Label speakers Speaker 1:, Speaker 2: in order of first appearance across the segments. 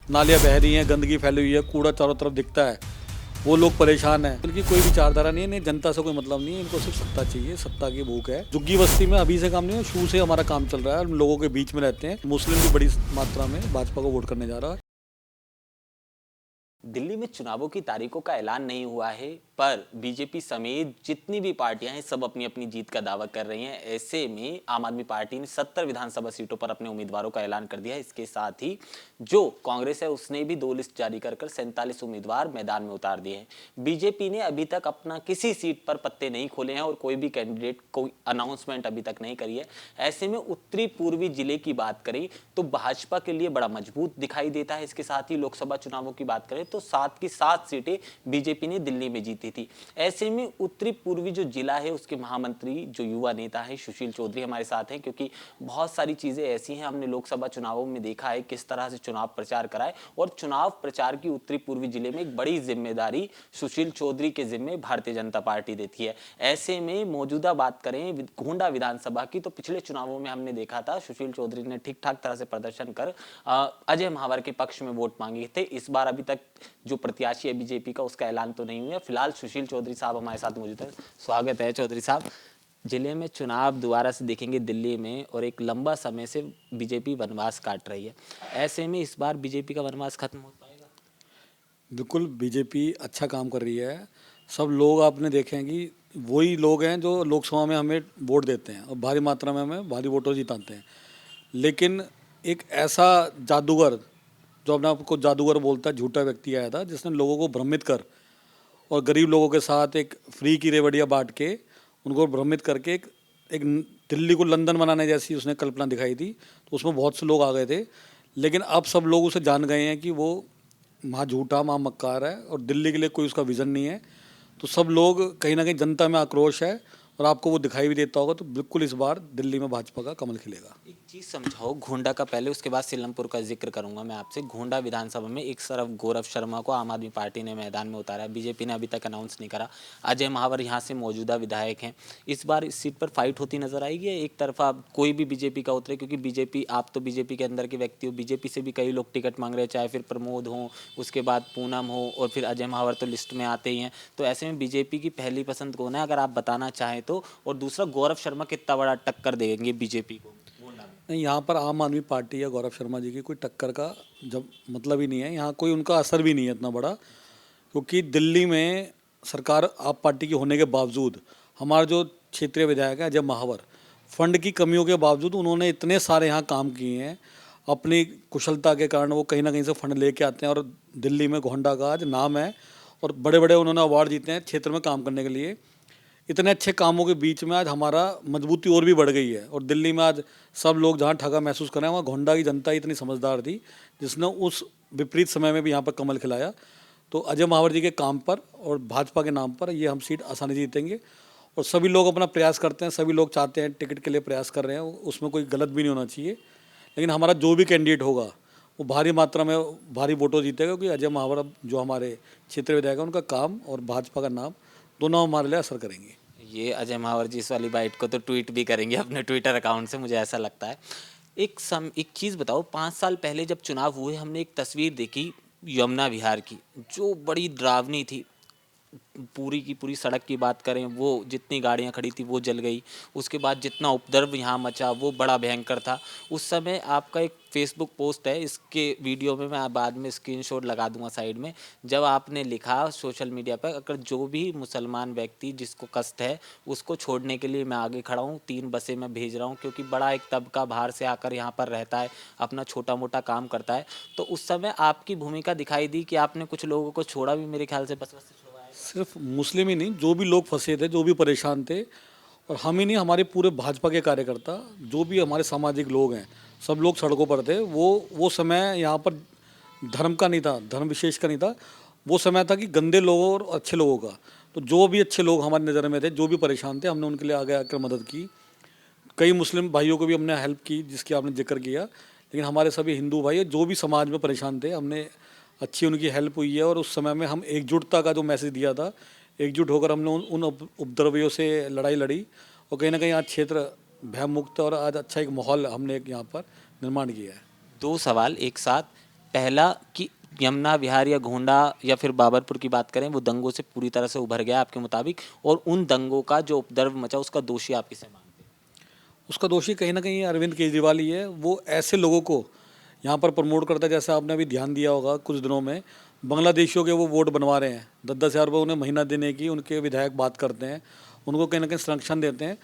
Speaker 1: नालियाँ बह रही हैं, गंदगी फैली हुई है, कूड़ा चारों तरफ दिखता है, वो लोग परेशान हैं। इनकी कोई विचारधारा नहीं है, इन्हें जनता से कोई मतलब नहीं है, इनको सिर्फ सत्ता चाहिए, सत्ता की भूख है। झुग्गी बस्ती में अभी से काम नहीं है, शुरू से हमारा काम चल रहा है, हम लोगों के बीच में रहते हैं। मुस्लिम भी बड़ी मात्रा में भाजपा को वोट करने जा रहा है।
Speaker 2: दिल्ली में चुनावों की तारीखों का ऐलान नहीं हुआ है, पर बीजेपी समेत जितनी भी पार्टियां हैं सब अपनी अपनी जीत का दावा कर रही हैं। ऐसे में आम आदमी पार्टी ने 70 विधानसभा सीटों पर अपने उम्मीदवारों का ऐलान कर दिया है। इसके साथ ही जो कांग्रेस है उसने भी 2 लिस्ट जारी कर 47 उम्मीदवार मैदान में उतार दिए हैं। बीजेपी ने अभी तक अपना किसी सीट पर पत्ते नहीं खोले हैं और कोई भी कैंडिडेट कोई अनाउंसमेंट अभी तक नहीं करी है। ऐसे में उत्तरी पूर्वी जिले की बात करें तो भाजपा के लिए बड़ा मजबूत दिखाई देता है। इसके साथ ही लोकसभा चुनावों की बात करें तो 7 की 7 सीटें बीजेपी ने दिल्ली में जीती थी। ऐसे में उत्तरी पूर्वी जो जिला है उसके महामंत्री जो युवा नेता है सुशील चौधरी हमारे साथ हैं, क्योंकि बहुत सारी चीजें ऐसी हैं हमने लोकसभा चुनावों में देखा है किस तरह से चुनाव प्रचार कराए, और चुनाव प्रचार की उत्तरी पूर्वी जिले में एक बड़ी जिम्मेदारी सुशील चौधरी के जिम्मे भारतीय जनता पार्टी देती है। ऐसे में मौजूदा बात करें गोंडा विधानसभा की तो पिछले चुनावों में हमने देखा था सुशील चौधरी ने ठीक ठाक तरह से प्रदर्शन कर अजय महावर के पक्ष में वोट मांगे थे। इस बार अभी तक जो प्रत्याशी है बीजेपी का उसका ऐलान तो नहीं हुआ। फिलहाल सुशील चौधरी साहब हमारे साथ मौजूद हैं। स्वागत है चौधरी साहब। जिले में चुनाव दोबारा से देखेंगे दिल्ली में, और एक लंबा समय से बीजेपी वनवास काट रही है। ऐसे में इस बार बीजेपी का वनवास खत्म हो पाएगा?
Speaker 1: बिल्कुल, बीजेपी अच्छा काम कर रही है। सब लोग आपने देखे हैं कि वही लोग हैं जो लोकसभा में हमें वोट देते हैं और भारी मात्रा में हमें भारी वोटों जिताते हैं। लेकिन एक ऐसा जादूगर, जो अपने आप को जादूगर बोलता है, झूठा व्यक्ति आया था जिसने लोगों को भ्रमित कर और गरीब लोगों के साथ एक फ्री की रेवड़ियाँ बांट के उनको भ्रमित करके एक दिल्ली को लंदन बनाने जैसी उसने कल्पना दिखाई थी। तो उसमें बहुत से लोग आ गए थे, लेकिन अब सब लोग उसे जान गए हैं कि वो महा झूठा महा मक्कार है और दिल्ली के लिए कोई उसका विज़न नहीं है। तो सब लोग कहीं ना कहीं जनता में आक्रोश है और आपको वो दिखाई भी देता होगा। तो बिल्कुल इस बार दिल्ली में भाजपा का कमल खिलेगा।
Speaker 2: एक चीज समझाओ गोंडा का, पहले उसके बाद सीलमपुर का जिक्र करूंगा मैं आपसे। गोंडा विधानसभा में एक तरफ गौरव शर्मा को आम आदमी पार्टी ने मैदान में उतारा है, बीजेपी ने अभी तक अनाउंस नहीं करा। अजय महावर यहाँ से मौजूदा विधायक हैं। इस बार इस सीट पर फाइट होती नजर आएगी, एक तरफा कोई भी बीजेपी का उतरे? क्योंकि बीजेपी, आप तो बीजेपी के अंदर के व्यक्ति हो, बीजेपी से भी कई लोग टिकट मांग रहे हैं, चाहे फिर प्रमोद हो, उसके बाद पूनम हो, और फिर अजय महावर तो लिस्ट में आते ही हैं। तो ऐसे में बीजेपी की पहली पसंद कौन है, अगर आप बताना चाहें तो? और दूसरा, गौरव शर्मा कितना बड़ा टक्कर देंगे बीजेपी को?
Speaker 1: नहीं, यहाँ पर आम आदमी पार्टी या गौरव शर्मा जी की कोई टक्कर का जब मतलब ही नहीं है। यहाँ कोई उनका असर भी नहीं है इतना बड़ा, क्योंकि दिल्ली में सरकार आप पार्टी की होने के बावजूद हमारे जो क्षेत्रीय विधायक हैं अजय महावर, फंड की कमियों के बावजूद उन्होंने इतने सारे यहाँ काम किए हैं। अपनी कुशलता के कारण वो कहीं ना कहीं से फंड लेके आते हैं और दिल्ली में गोंडा का आज नाम है और बड़े बड़े उन्होंने अवार्ड जीते हैं क्षेत्र में काम करने के लिए। इतने अच्छे कामों के बीच में आज हमारा मजबूती और भी बढ़ गई है और दिल्ली में आज सब लोग जहाँ ठगा महसूस कर रहे हैं, वहाँ गोंडा की जनता इतनी समझदार थी जिसने उस विपरीत समय में भी यहाँ पर कमल खिलाया। तो अजय महावर जी के काम पर और भाजपा के नाम पर ये हम सीट आसानी से जीतेंगे। और सभी लोग अपना प्रयास करते हैं, सभी लोग चाहते हैं, टिकट के लिए प्रयास कर रहे हैं, उसमें कोई गलत भी नहीं होना चाहिए। लेकिन हमारा जो भी कैंडिडेट होगा वो भारी मात्रा में भारी वोटों जीतेगा, क्योंकि अजय महावर अब जो हमारे क्षेत्र विधायक हैं उनका काम और भाजपा का नाम दोनों हमारे लिए असर करेंगे।
Speaker 2: ये अजय महावर जी इस वाली बाइट को तो ट्वीट भी करेंगे अपने ट्विटर अकाउंट से, मुझे ऐसा लगता है। एक चीज़ बताओ, 5 साल पहले जब चुनाव हुए हमने एक तस्वीर देखी यमुना विहार की, जो बड़ी डरावनी थी। पूरी की पूरी सड़क की बात करें, वो जितनी गाड़ियां खड़ी थी वो जल गई। उसके बाद जितना उपद्रव यहाँ मचा वो बड़ा भयंकर था। उस समय आपका एक फेसबुक पोस्ट है, इसके वीडियो में मैं बाद में स्क्रीनशॉट लगा दूंगा साइड में, जब आपने लिखा सोशल मीडिया पर, अगर जो भी मुसलमान व्यक्ति जिसको कष्ट है उसको छोड़ने के लिए मैं आगे खड़ा हूँ, 3 बसें मैं भेज रहा हूँ, क्योंकि बड़ा एक तबका बाहर से आकर यहाँ पर रहता है, अपना छोटा मोटा काम करता है। तो उस समय आपकी भूमिका दिखाई दी कि आपने कुछ लोगों को छोड़ा भी, मेरे ख्याल से बस बस से छुड़वाया।
Speaker 1: सिर्फ मुस्लिम ही नहीं, जो भी लोग फंसे थे, जो भी परेशान थे, और हम ही नहीं, हमारे पूरे भाजपा के कार्यकर्ता, जो भी हमारे सामाजिक लोग हैं, सब लोग सड़कों पर थे। वो समय यहाँ पर धर्म का नहीं था, धर्म विशेष का नहीं था। वो समय था कि गंदे लोगों और अच्छे लोगों का। तो जो भी अच्छे लोग हमारी नज़र में थे, जो भी परेशान थे, हमने उनके लिए आगे आकर मदद की। कई मुस्लिम भाइयों को भी हमने हेल्प की जिसकी आपने जिक्र किया। लेकिन हमारे सभी हिंदू भाई जो भी समाज में परेशान थे, हमने अच्छी उनकी हेल्प हुई है। और उस समय में हम एकजुटता का जो मैसेज दिया था, एकजुट होकर हमने उन उपद्रवियों से लड़ाई लड़ी और कहीं ना कहीं आज क्षेत्र भयमुक्त और आज अच्छा एक माहौल हमने यहाँ पर निर्माण किया है।
Speaker 2: 2 सवाल एक साथ। पहला कि यमुना विहार या गोंडा या फिर बाबरपुर की बात करें, वो दंगों से पूरी तरह से उभर गया आपके मुताबिक, और उन दंगों का जो उपद्रव मचा उसका दोषी आप किसे मानते हैं?
Speaker 1: उसका दोषी कहीं ना कहीं अरविंद केजरीवाल ही है। वो ऐसे लोगों को यहाँ पर प्रमोट करता है, जैसे आपने अभी ध्यान दिया होगा कुछ दिनों में बांग्लादेशियों के वो वोट बनवा रहे हैं, 10-10 हज़ार रुपये उन्हें महीना देने की उनके विधायक बात करते हैं, उनको कहीं ना कहीं संरक्षण देते हैं।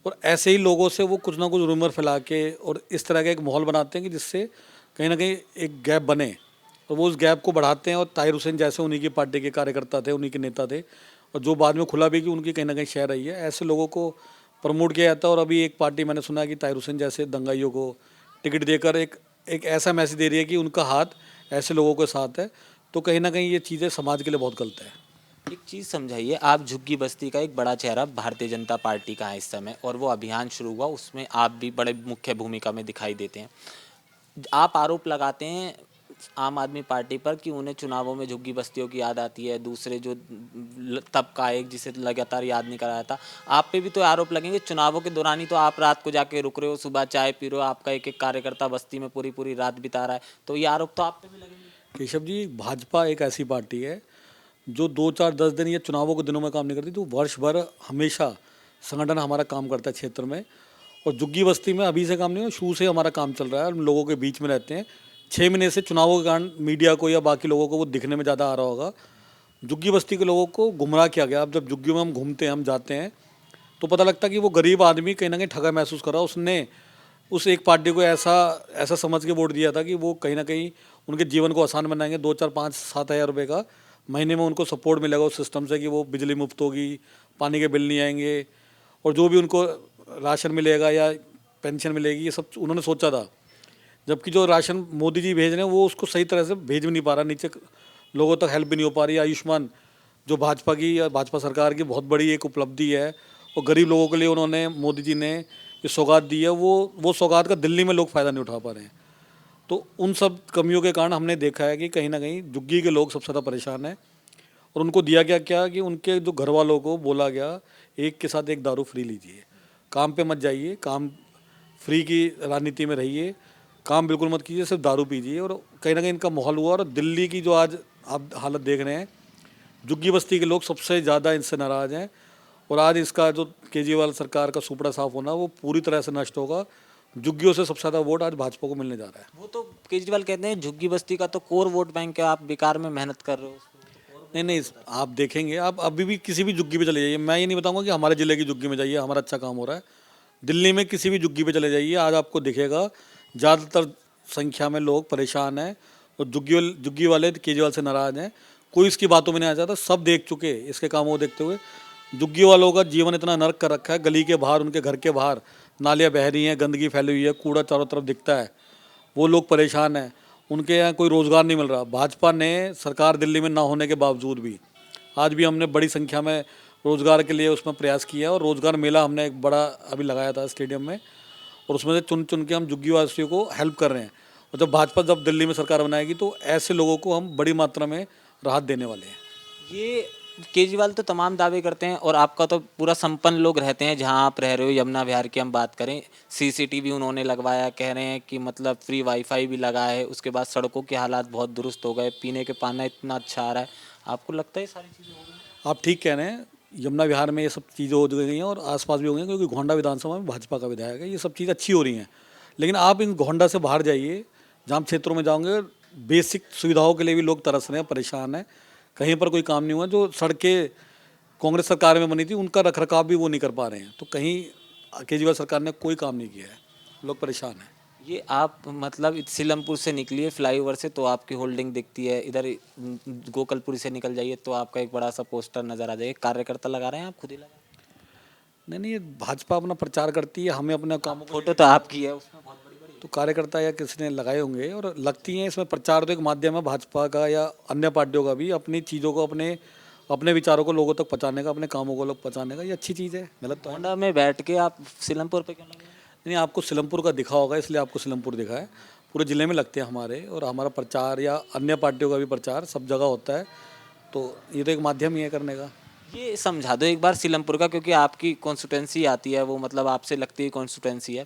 Speaker 1: और ऐसे ही लोगों से वो कुछ ना कुछ रूमर फैला के और इस तरह का एक माहौल बनाते हैं कि जिससे कहीं ना कहीं एक गैप बने, और वो उस गैप को बढ़ाते हैं। और ताहिर हुसैन जैसे उन्हीं की पार्टी के कार्यकर्ता थे, उन्हीं के नेता थे, और जो बाद में खुला भी कि उनकी कहीं ना कहीं शह रही है, ऐसे लोगों को प्रमोट किया जाता है। और अभी एक पार्टी मैंने सुना है कि ताहिर हुसैन जैसे दंगाइयों को टिकट देकर एक ऐसा मैसेज दे रही है कि उनका हाथ ऐसे लोगों के साथ है। तो कहीं ना कहीं ये चीज़ें समाज के लिए बहुत गलत है।
Speaker 2: एक चीज़ समझाइए, आप झुग्गी बस्ती का एक बड़ा चेहरा भारतीय जनता पार्टी का है इस समय, और वो अभियान शुरू हुआ उसमें आप भी बड़े मुख्य भूमिका में दिखाई देते हैं। आप आरोप लगाते हैं आम आदमी पार्टी पर कि उन्हें चुनावों में झुग्गी बस्तियों की याद आती है, दूसरे जो तबका एक जिसे लगातार याद नहीं कराया था। आप पे भी तो आरोप लगेंगे, चुनावों के दौरान ही तो आप रात को जाके रुक रहे हो, सुबह चाय पी रहे हो, आपका एक एक कार्यकर्ता बस्ती में पूरी पूरी रात बिता रहा है, तो ये आरोप तो आप पे भी लगेंगे।
Speaker 1: केशव जी, भाजपा एक ऐसी पार्टी है जो 2-4-10 दिन या चुनावों के दिनों में काम नहीं करती, तो वर्ष भर हमेशा संगठन हमारा काम करता है क्षेत्र में। और झुग्गी बस्ती में अभी से काम नहीं हो, शुरू से हमारा काम चल रहा है, हम लोगों के बीच में रहते हैं। 6 महीने से चुनावों के कारण मीडिया को या बाकी लोगों को वो दिखने में ज़्यादा आ रहा होगा। झुग्गी बस्ती के लोगों को गुमराह किया गया। अब जब झुग्गियों में हम घूमते हैं, हम जाते हैं, तो पता लगता है कि वो गरीब आदमी कहीं ना कहीं ठगा महसूस कर रहा है। उसने उस एक पार्टी को ऐसा ऐसा समझ के वोट दिया था कि वो कहीं ना कहीं उनके जीवन को आसान बनाएंगे। 2-4-5-7 हज़ार रुपये का महीने में उनको सपोर्ट मिलेगा उस सिस्टम से कि वो बिजली मुफ्त होगी, पानी के बिल नहीं आएंगे, और जो भी उनको राशन मिलेगा या पेंशन मिलेगी, ये सब उन्होंने सोचा था। जबकि जो राशन मोदी जी भेज रहे हैं वो उसको सही तरह से भेज भी नहीं पा रहा, नीचे लोगों तक हेल्प भी नहीं हो पा रही। आयुष्मान जो भाजपा की या भाजपा सरकार की बहुत बड़ी एक उपलब्धि है, और गरीब लोगों के लिए उन्होंने मोदी जी ने जो सौगात दी है, वो सौगात का दिल्ली में लोग फ़ायदा नहीं उठा पा रहे हैं। तो उन सब कमियों के कारण हमने देखा है कि कहीं ना कहीं झुग्गी के लोग सबसे ज़्यादा परेशान हैं। और उनको दिया गया क्या कि उनके जो घर वालों को बोला गया, एक के साथ एक दारू फ्री लीजिए, काम पे मत जाइए, काम फ्री की राजनीति में रहिए, काम बिल्कुल मत कीजिए, सिर्फ दारू पीजिए। और कहीं ना कहीं इनका माहौल हुआ। और दिल्ली की जो आज आप हालत देख रहे हैं, झुग्गी बस्ती के लोग सबसे ज़्यादा इनसे नाराज़ हैं। और आज इसका जो केजरीवाल सरकार का सुपड़ा साफ होना, वो पूरी तरह से नष्ट होगा। झुग्गियों से सबसे ज़्यादा वोट आज भाजपा को मिलने जा रहा है।
Speaker 2: वो तो केजरीवाल कहते हैं झुग्गी बस्ती का तो कोर वोट बैंक है, आप बेकार में मेहनत कर रहे हो।
Speaker 1: नहीं नहीं, आप देखेंगे, आप अभी भी किसी भी झुग्गी पे चले जाइए, मैं ये नहीं बताऊंगा कि हमारे ज़िले की झुग्गी में जाइए हमारा अच्छा काम हो रहा है। दिल्ली में किसी भी झुग्गी पे चले जाइए, आज आपको दिखेगा ज़्यादातर संख्या में लोग परेशान हैं। और झुग्गी वाले केजरीवाल से नाराज़ हैं। कोई इसकी बातों में नहीं आ जाता, सब देख चुके इसके कामों को देखते हुए। झुग्गी वालों का जीवन इतना नरक कर रखा है, गली के बाहर, उनके घर के बाहर नालियाँ बह रही हैं, गंदगी फैली हुई है, कूड़ा चारों तरफ दिखता है, वो लोग परेशान हैं, उनके यहाँ कोई रोज़गार नहीं मिल रहा। भाजपा ने सरकार दिल्ली में ना होने के बावजूद भी आज भी हमने बड़ी संख्या में रोज़गार के लिए उसमें प्रयास किया। और रोज़गार मेला हमने एक बड़ा अभी लगाया था स्टेडियम में, और उसमें से चुन चुन के हम झुग्गी वासियों को हेल्प कर रहे हैं। और जब भाजपा जब दिल्ली में सरकार बनाएगी तो ऐसे लोगों को हम बड़ी मात्रा में राहत देने वाले हैं।
Speaker 2: ये केजरीवाल तो तमाम दावे करते हैं, और आपका तो पूरा संपन्न लोग रहते हैं जहां आप रह रहे हो। यमुना विहार की हम बात करें, सीसीटीवी उन्होंने लगवाया, कह रहे हैं कि मतलब फ्री वाईफाई भी लगा है, उसके बाद सड़कों के हालात बहुत दुरुस्त हो गए, पीने के पानी इतना अच्छा आ रहा है। आपको लगता है सारी चीज़ें हो गई?
Speaker 1: आप ठीक कह रहे हैं, यमुना विहार में ये सब चीज़ें हो गई हैं और आसपास भी हो गई हैं, क्योंकि गोंडा विधानसभा में भाजपा का विधायक है, ये सब चीज़ अच्छी हो रही हैं। लेकिन आप इन गोंडा से बाहर जाइए, जहाँ क्षेत्रों में जाओगे, बेसिक सुविधाओं के लिए भी लोग तरस रहे हैं, परेशान हैं, कहीं पर कोई काम नहीं हुआ। जो सड़कें कांग्रेस सरकार में बनी थी उनका रखरखाव भी वो नहीं कर पा रहे हैं। तो कहीं केजरीवाल सरकार ने कोई काम नहीं किया है, लोग परेशान हैं।
Speaker 2: ये आप मतलब सीलमपुर से निकलिए फ्लाईओवर से तो आपकी होल्डिंग दिखती है, इधर गोकलपुरी से निकल जाइए तो आपका एक बड़ा सा पोस्टर नज़र आ जाएगा। कार्यकर्ता लगा रहे हैं, आप खुद ही लगा रहे हैं?
Speaker 1: नहीं नहीं, ये भाजपा अपना प्रचार करती है, हमें अपने कामों को,
Speaker 2: फोटो तो आपकी है उसमें बहुत बड़ी बड़ी।
Speaker 1: तो कार्यकर्ता या किसी ने लगाए होंगे और लगती हैं। इसमें प्रचार तो एक माध्यम है भाजपा का या अन्य पार्टियों का भी, अपनी चीज़ों को, अपने अपने विचारों को लोगों तक पहुंचाने का, अपने कामों को लोग पहुंचाने का, ये अच्छी चीज़ है, गलत तो है
Speaker 2: होंडा में बैठ के आप सीलमपुर पे क्यों लगे?
Speaker 1: नहीं। आपको सिलमपुर का दिखा होगा इसलिए आपको सिलमपुर दिखा है, पूरे ज़िले में लगते हैं हमारे, और हमारा प्रचार या अन्य पार्टियों का भी प्रचार सब जगह होता है। तो ये तो एक माध्यम ही है करने का।
Speaker 2: ये समझा दो एक बार सीलमपुर का, क्योंकि आपकी कॉन्स्टिट्यूंसी आती है वो, मतलब आपसे लगती है कॉन्स्टिट्यूंसी है।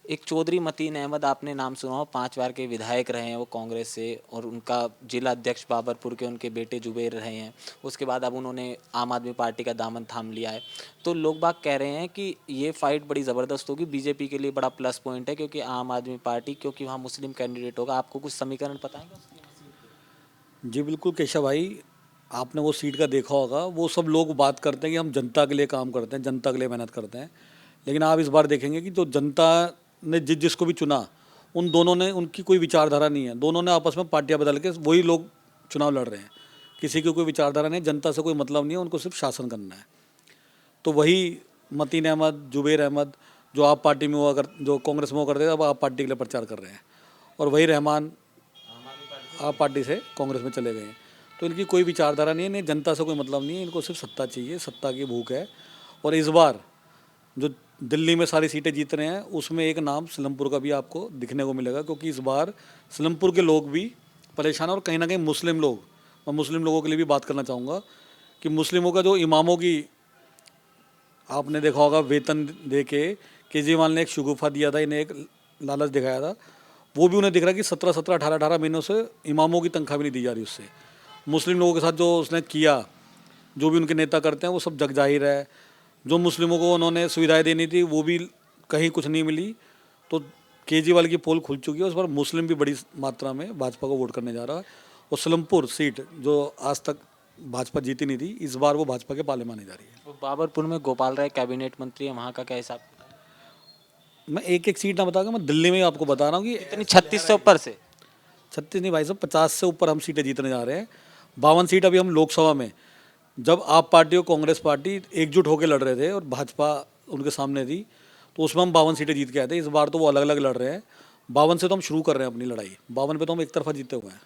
Speaker 2: एक चौधरी मतीन अहमद, आपने नाम सुना हो, 5 बार के विधायक रहे हैं वो कांग्रेस से, और उनका जिला अध्यक्ष बाबरपुर के उनके बेटे जुबेर रहे हैं। उसके बाद अब उन्होंने आम आदमी पार्टी का दामन थाम लिया है। तो लोग बाग कह रहे हैं कि ये फाइट बड़ी ज़बरदस्त होगी, बीजेपी के लिए बड़ा प्लस पॉइंट है, क्योंकि आम आदमी पार्टी, क्योंकि वहाँ मुस्लिम कैंडिडेट होगा। आपको कुछ समीकरण पता है?
Speaker 1: जी बिल्कुल केशव भाई, आपने वो सीट का देखा होगा। वो सब लोग बात करते हैं कि हम जनता के लिए काम करते हैं, जनता के लिए मेहनत करते हैं, लेकिन आप इस बार देखेंगे कि जो जनता ने जिसको भी चुना, उन दोनों ने, उनकी कोई विचारधारा नहीं है। दोनों ने आपस में पार्टियां बदल के वही लोग चुनाव लड़ रहे हैं। किसी की कोई विचारधारा नहीं, जनता से कोई मतलब नहीं है, उनको सिर्फ शासन करना है। तो वही मतीन अहमद, जुबेर अहमद, जो आप पार्टी में हुआ कर, जो कांग्रेस में हुआ करते थे, अब आप पार्टी के लिए प्रचार कर रहे हैं। और वही रहमान आप पार्टी से कांग्रेस में चले गए हैं। तो इनकी कोई विचारधारा नहीं है, इन्हें जनता से कोई मतलब नहीं है, इनको सिर्फ सत्ता चाहिए, सत्ता की भूख है। और इस बार जो दिल्ली में सारी सीटें जीत रहे हैं, उसमें एक नाम सीलमपुर का भी आपको दिखने को मिलेगा, क्योंकि इस बार सीलमपुर के लोग भी परेशान हैं। और कहीं ना कहीं मुस्लिम लोग, मैं मुस्लिम लोगों के लिए भी बात करना चाहूँगा कि मुस्लिमों का जो इमामों की, आपने देखा होगा, वेतन दे के केजरीवाल ने एक शगुफा दिया था, इन्हें एक लालच दिखाया था, वो भी उन्हें दिख रहा है कि 17-17, 18-18 महीनों से इमामों की तनख्वाह भी नहीं दी जा रही उससे। मुस्लिम लोगों के साथ जो उसने किया, जो भी उनके नेता करते हैं, वो सब जग जाहिर है। जो मुस्लिमों को उन्होंने सुविधाएं देनी थी, वो भी कहीं कुछ नहीं मिली। तो केजरीवाल की पोल खुल चुकी है, उस पर मुस्लिम भी बड़ी मात्रा में भाजपा को वोट करने जा रहा है। और सीलमपुर सीट जो आज तक भाजपा जीती नहीं थी, इस बार वो भाजपा के पाले में आने जा रही है।
Speaker 2: तो बाबरपुर में गोपाल राय कैबिनेट मंत्री है, वहाँ का क्या हिसाब?
Speaker 1: मैं एक एक सीट ना बताऊंगा, मैं दिल्ली में आपको बता रहा हूँ कि
Speaker 2: इतनी 36 से ऊपर से?
Speaker 1: 36 नहीं भाई साहब, 50 से ऊपर हम सीटें जीतने जा रहे हैं। 52 सीट अभी हम लोकसभा में, जब आप पार्टी और कांग्रेस पार्टी एकजुट होकर लड़ रहे थे और भाजपा उनके सामने थी, तो उसमें हम 52 सीटें जीत के आए थे। इस बार तो वो अलग अलग लड़ रहे हैं। 52 से तो हम शुरू कर रहे हैं अपनी लड़ाई, 52 पे तो हम एक तरफा जीते हुए हैं।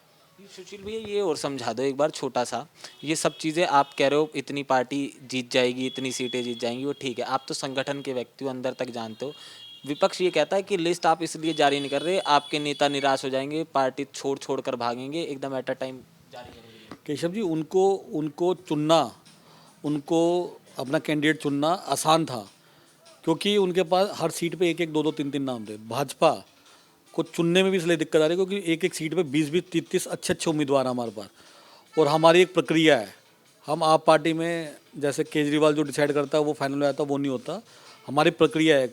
Speaker 2: सुशील भैया, ये और समझा दो एक बार छोटा सा, ये सब चीज़ें आप कह रहे हो इतनी पार्टी जीत जाएगी, इतनी सीटें जीत जाएंगी, वो ठीक है, आप तो संगठन के व्यक्ति हो, अंदर तक जानते हो। विपक्ष ये कहता है कि लिस्ट आप इसलिए जारी नहीं कर रहे, आपके नेता निराश हो जाएंगे, पार्टी छोड़ छोड़ कर भागेंगे, एकदम एट अ टाइम जारी करोगे।
Speaker 1: केशव जी, उनको उनको चुनना, उनको अपना कैंडिडेट चुनना आसान था, क्योंकि उनके पास हर सीट पे एक एक, दो दो, तीन तीन नाम थे। भाजपा को चुनने में भी इसलिए दिक्कत आ रही है क्योंकि एक एक सीट पे 20-20, 30-30 अच्छे अच्छे उम्मीदवार हैं हमारे पास। और हमारी एक प्रक्रिया है, हम आप पार्टी में जैसे केजरीवाल जो डिसाइड करता है वो फाइनल हो जाता है, वो नहीं होता। हमारी प्रक्रिया है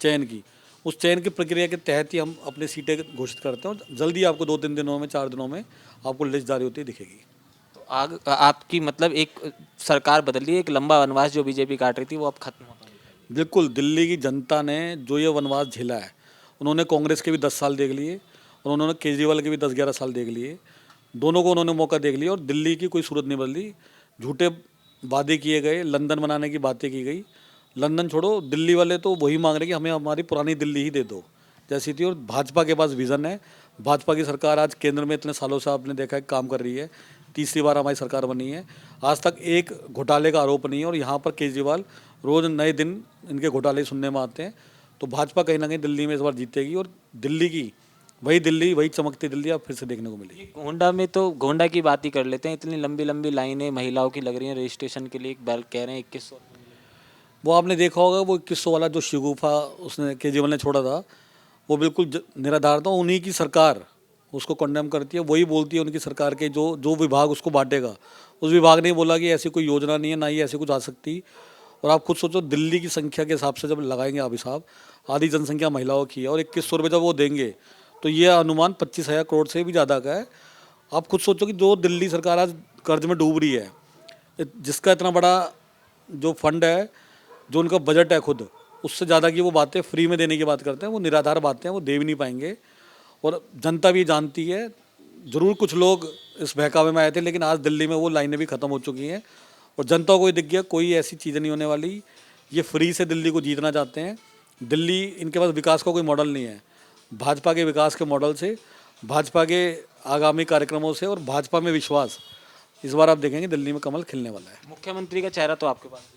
Speaker 1: चयन की, उस चयन की प्रक्रिया के तहत ही हम अपनी सीटें घोषित करते हैं। और जल्दी आपको 2-3 दिनों में, 4 दिनों में आपको लिस्ट जारी होती दिखेगी।
Speaker 2: तो आग आपकी मतलब एक सरकार बदल रही है, एक लंबा वनवास जो बीजेपी काट रही थी वो अब खत्म होता है।
Speaker 1: बिल्कुल, दिल्ली की जनता ने जो ये वनवास झेला है, उन्होंने कांग्रेस के भी 10 साल देख लिए और उन्होंने केजरीवाल के भी 10-11 साल देख लिए। दोनों को उन्होंने मौका देख लिया और दिल्ली की कोई सूरत नहीं बदली। झूठे वादे किए गए, लंदन बनाने की बातें की गई। लंदन छोड़ो, दिल्ली वाले तो वही मांग रहे कि हमें हमारी पुरानी दिल्ली ही दे दो जैसी थी। और भाजपा के पास विज़न है। भाजपा की सरकार आज केंद्र में इतने सालों से आपने देखा है काम कर रही है। तीसरी बार हमारी सरकार बनी है, आज तक एक घोटाले का आरोप नहीं है। और यहाँ पर केजरीवाल रोज़ नए दिन इनके घोटाले सुनने में आते हैं। तो भाजपा कहीं ना कहीं दिल्ली में इस बार जीतेगी और दिल्ली की वही दिल्ली, वही चमकती दिल्ली आप फिर से देखने को मिलेगी।
Speaker 2: गोंडा में तो गोंडा की बात ही कर लेते हैं, इतनी लंबी लंबी लाइनें महिलाओं की लग रही हैं रजिस्ट्रेशन के लिए, एक बैल कह रहे हैं 2100।
Speaker 1: वो आपने देखा होगा, वो 2100 वाला जो शगुफा उसने केजरीवाल ने छोड़ा था, वो बिल्कुल निराधार था। उन्हीं की सरकार उसको कंडेम करती है, वही बोलती है उनकी सरकार के जो जो विभाग उसको बांटेगा, उस विभाग ने बोला कि ऐसी कोई योजना नहीं है, ना ही ऐसी कुछ आ सकती। और आप खुद सोचो, दिल्ली की संख्या के हिसाब से जब लगाएंगे आप हिसाब, आधी जनसंख्या महिलाओं की है और 2100 रुपये जब वो देंगे, तो ये अनुमान 25,000 करोड़ से भी ज़्यादा का है। आप खुद सोचो कि जो दिल्ली सरकार आज कर्ज में डूब रही है, जिसका इतना बड़ा जो फंड है, जो उनका बजट है खुद, उससे ज़्यादा की वो बातें फ्री में देने की बात करते हैं, वो निराधार बातें हैं, वो दे भी नहीं पाएंगे। और जनता भी जानती है। ज़रूर कुछ लोग इस बहकावे में आए थे, लेकिन आज दिल्ली में वो लाइनें भी ख़त्म हो चुकी हैं और जनता को ये दिख गया कोई ऐसी चीज़ नहीं होने वाली। ये फ्री से दिल्ली को जीतना चाहते हैं। दिल्ली, इनके पास विकास का कोई मॉडल नहीं है। भाजपा के विकास के मॉडल से, भाजपा के आगामी कार्यक्रमों से और भाजपा में विश्वास, इस बार आप देखेंगे दिल्ली में कमल खिलने वाला है।
Speaker 2: मुख्यमंत्री का चेहरा तो आपके पास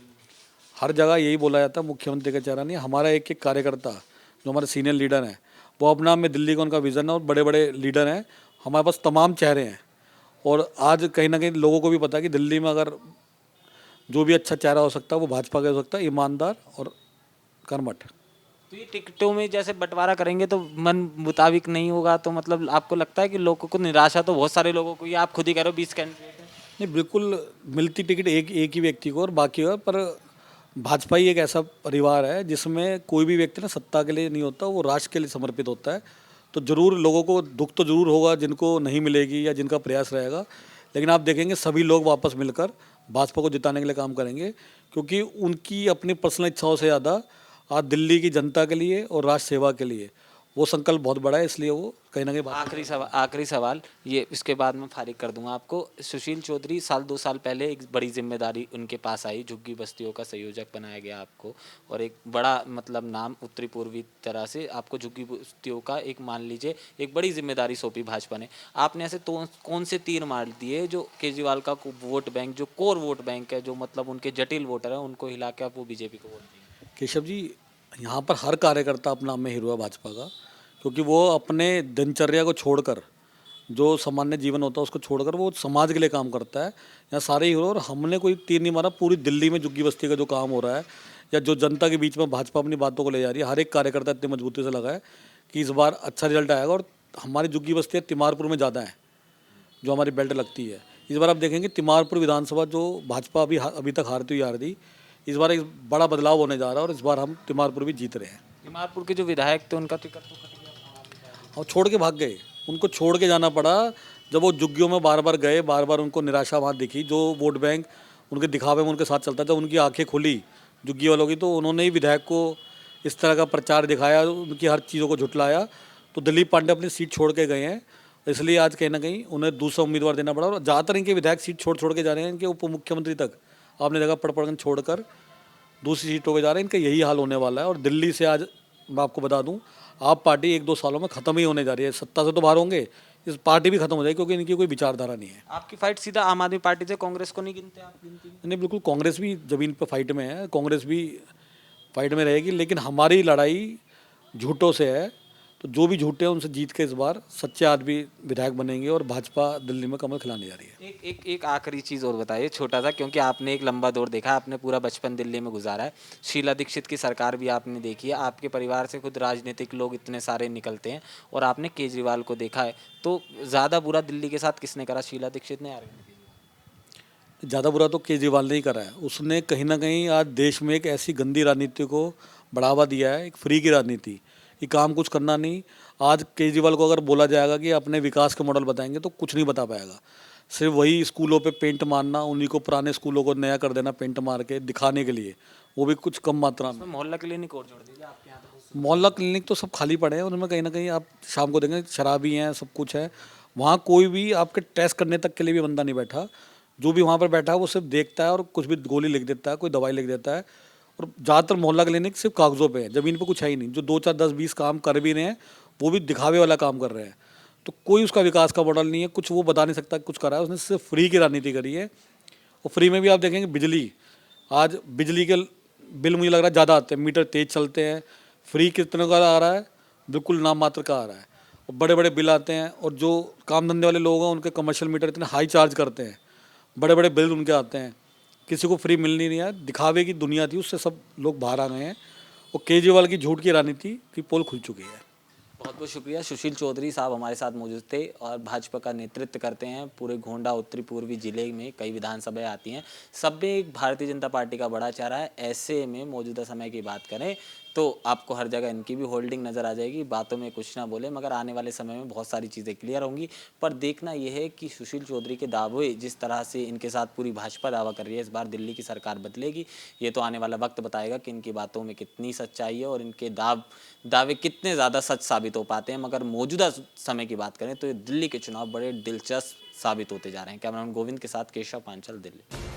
Speaker 1: हर जगह यही बोला जाता है, मुख्यमंत्री का चेहरा नहीं। हमारा एक एक कार्यकर्ता, जो हमारे सीनियर लीडर हैं, वो अपना में दिल्ली का उनका विज़न है और बड़े बड़े लीडर हैं। हमारे पास तमाम चेहरे हैं। और आज कहीं ना कहीं लोगों को भी पता है कि दिल्ली में अगर जो भी अच्छा चेहरा हो सकता है वो भाजपा का हो सकता है, ईमानदार और कर्मठ।
Speaker 2: तो ये टिकटों में जैसे बंटवारा करेंगे तो मन मुताबिक नहीं होगा, तो मतलब आपको लगता है कि लोगों को निराशा तो बहुत सारे लोगों को, ये आप खुद ही कह रहे हो 20 कैंडिडेट हैं।
Speaker 1: नहीं, बिल्कुल मिलती टिकट एक एक ही व्यक्ति को और बाकी और, पर भाजपा ही एक ऐसा परिवार है जिसमें कोई भी व्यक्ति ना सत्ता के लिए नहीं होता, वो राष्ट्र के लिए समर्पित होता है। तो जरूर लोगों को दुख तो जरूर होगा जिनको नहीं मिलेगी या जिनका प्रयास रहेगा, लेकिन आप देखेंगे सभी लोग वापस मिलकर भाजपा को जिताने के लिए काम करेंगे, क्योंकि उनकी अपनी पर्सनल इच्छाओं से ज़्यादा आज दिल्ली की जनता के लिए और राष्ट्र सेवा के लिए वो संकल्प बहुत बड़ा है, इसलिए वो कहीं ना कहीं
Speaker 2: आखिरी सवाल ये, इसके बाद मैं फारिग कर दूंगा आपको। सुशील चौधरी 2 साल पहले एक बड़ी जिम्मेदारी उनके पास आई, झुग्गी बस्तियों का संयोजक बनाया गया आपको, और एक बड़ा मतलब नाम उत्तरी पूर्वी तरह से आपको झुग्गी बस्तियों का एक मान लीजिए एक बड़ी जिम्मेदारी सौंपी भाजपा ने। आपने ऐसे तो कौन से तीर मार दिए जो केजरीवाल का वोट बैंक, जो कोर वोट बैंक है, जो मतलब उनके जटिल वोटर हैं, उनको हिला के आप वो बीजेपी को वोट दिए?
Speaker 1: केशव जी, यहाँ पर हर कार्यकर्ता अपना में हीरो है भाजपा का, क्योंकि वो अपने दिनचर्या को छोड़कर, जो सामान्य जीवन होता है उसको छोड़कर वो समाज के लिए काम करता है। यहाँ सारे हीरो, और हमने कोई तीर नहीं मारा। पूरी दिल्ली में झुग्गी बस्ती का जो काम हो रहा है या जो जनता के बीच में भाजपा अपनी बातों को ले जा रही है, हर एक कार्यकर्ता इतनी मजबूती से लगा है कि इस बार अच्छा रिजल्ट आएगा। और हमारी झुग्गी बस्तियाँ तिमारपुर में ज़्यादा हैं जो हमारी बेल्ट लगती है। इस बार आप देखेंगे तिमारपुर विधानसभा जो भाजपा अभी तक हारती हुई आ रही थी, इस बार एक बड़ा बदलाव होने जा रहा है और इस बार हम तिमारपुर भी जीत रहे हैं।
Speaker 2: तिमारपुर के जो विधायक थे उनका टिकट तो कट गया।
Speaker 1: और छोड़ के भाग गए, उनको छोड़ के जाना पड़ा। जब वो झुग्गियों में बार बार गए, बार बार उनको निराशा वहाँ दिखी, जो वोट बैंक उनके दिखावे में उनके साथ चलता था, उनकी आंखें खुली झुग्गी वालों की, तो उन्होंने ही विधायक को इस तरह का प्रचार दिखाया, उनकी हर चीज़ों को झुटलाया। तो दिलीप पांडे अपनी सीट छोड़ के गए हैं, इसलिए आज कहीं ना कहीं उन्हें दूसरा उम्मीदवार देना पड़ा। और ज़्यादातर इनके विधायक सीट छोड़ छोड़ के जा रहे हैं, इनके उप मुख्यमंत्री तक आपने देखा पढ़ पढ़ छोड़कर दूसरी सीटों पे जा रहे हैं। इनका यही हाल होने वाला है। और दिल्ली से आज मैं आपको बता दूं, आप पार्टी 1-2 सालों में ख़त्म ही होने जा रही है। सत्ता से तो बाहर होंगे, इस पार्टी भी खत्म हो जाएगी, क्योंकि इनकी कोई विचारधारा नहीं है।
Speaker 2: आपकी फाइट सीधा आम आदमी पार्टी से, कांग्रेस को नहीं गिनते आप? गिनती
Speaker 1: नहीं, बिल्कुल कांग्रेस भी जमीन पर फाइट में है, कांग्रेस भी फाइट में रहेगी, लेकिन हमारी लड़ाई झूठों से है। तो जो भी झूठे हैं उनसे जीत के इस बार सच्चे आदमी विधायक बनेंगे और भाजपा दिल्ली में कमल खिलाने जा रही है।
Speaker 2: एक आखिरी चीज़ और बताइए, छोटा सा, क्योंकि आपने एक लंबा दौर देखा, आपने पूरा बचपन दिल्ली में गुजारा है, शीला दीक्षित की सरकार भी आपने देखी है, आपके परिवार से खुद राजनीतिक लोग इतने सारे निकलते हैं, और आपने केजरीवाल को देखा है, तो ज़्यादा बुरा दिल्ली के साथ किसने करा, शीला दीक्षित ने या अरविंद केजरीवाल?
Speaker 1: ज़्यादा बुरा तो केजरीवाल ने ही करा है। उसने कहीं ना कहीं आज देश में एक ऐसी गंदी राजनीति को बढ़ावा दिया है, एक फ्री की राजनीति, कि काम कुछ करना नहीं। आज केजरीवाल को अगर बोला जाएगा कि अपने विकास के मॉडल बताएंगे तो कुछ नहीं बता पाएगा। सिर्फ वही स्कूलों पे पेंट मारना, उन्हीं को पुराने स्कूलों को नया कर देना पेंट मार के दिखाने के लिए, वो भी कुछ कम मात्रा में।
Speaker 2: मोहल्ला क्लिनिक और जोड़ दीजिए आपके यहाँ तो।
Speaker 1: मोहल्ला क्लिनिक तो सब खाली पड़े हैं, उनमें कहीं ना कहीं आप शाम को देखेंगे शराबी हैं, सब कुछ है वहाँ। कोई भी आपके टेस्ट करने तक के लिए भी बंदा नहीं बैठा। जो भी वहाँ पर बैठा है वो सिर्फ देखता है और कुछ भी गोली लिख देता है, कोई दवाई लिख देता है। और ज़्यादातर मोहल्ला क्लिनिक सिर्फ कागज़ों पे है, ज़मीन पे कुछ है ही नहीं। जो 2, 4, 10, 20 काम कर भी रहे हैं वो भी दिखावे वाला काम कर रहे हैं। तो कोई उसका विकास का मॉडल नहीं है, कुछ वो बता नहीं सकता कुछ करा है। उसने सिर्फ फ्री की राजनीति करी है। और फ्री में भी आप देखेंगे बिजली, आज बिजली के बिल मुझे लग रहा है ज़्यादा आते हैं, मीटर तेज चलते हैं। फ्री कितने का आ रहा है, बिल्कुल नाम मात्र का आ रहा है। और बड़े बड़े बिल आते हैं, और जो काम धंधे वाले लोग हैं उनके कमर्शियल मीटर इतने हाई चार्ज करते हैं, बड़े बड़े बिल उनके आते हैं। किसी को फ्री मिलनी नहीं है, दिखावे की दुनिया थी, उससे सब लोग बाहर आ गए हैं। और केजरीवाल की झूठ की राजनीति की पोल खुल चुकी है।
Speaker 2: बहुत बहुत शुक्रिया। सुशील चौधरी साहब हमारे साथ मौजूद थे और भाजपा का नेतृत्व करते हैं पूरे गोंडा उत्तरी पूर्वी जिले में। कई विधानसभाएं आती हैं, सब में एक भारतीय जनता पार्टी का बड़ा चेहरा है। ऐसे में मौजूदा समय की बात करें तो आपको हर जगह इनकी भी होल्डिंग नज़र आ जाएगी। बातों में कुछ ना बोले, मगर आने वाले समय में बहुत सारी चीज़ें क्लियर होंगी। पर देखना यह है कि सुशील चौधरी के दावे, जिस तरह से इनके साथ पूरी भाजपा दावा कर रही है इस बार दिल्ली की सरकार बदलेगी, ये तो आने वाला वक्त बताएगा कि इनकी बातों में कितनी सच्चाई है और इनके दावे कितने ज़्यादा सच साबित हो पाते हैं। मगर मौजूदा समय की बात करें तो ये दिल्ली के चुनाव बड़े दिलचस्प साबित होते जा रहे हैं। कैमरामैन गोविंद के साथ केशव पांचल, दिल्ली।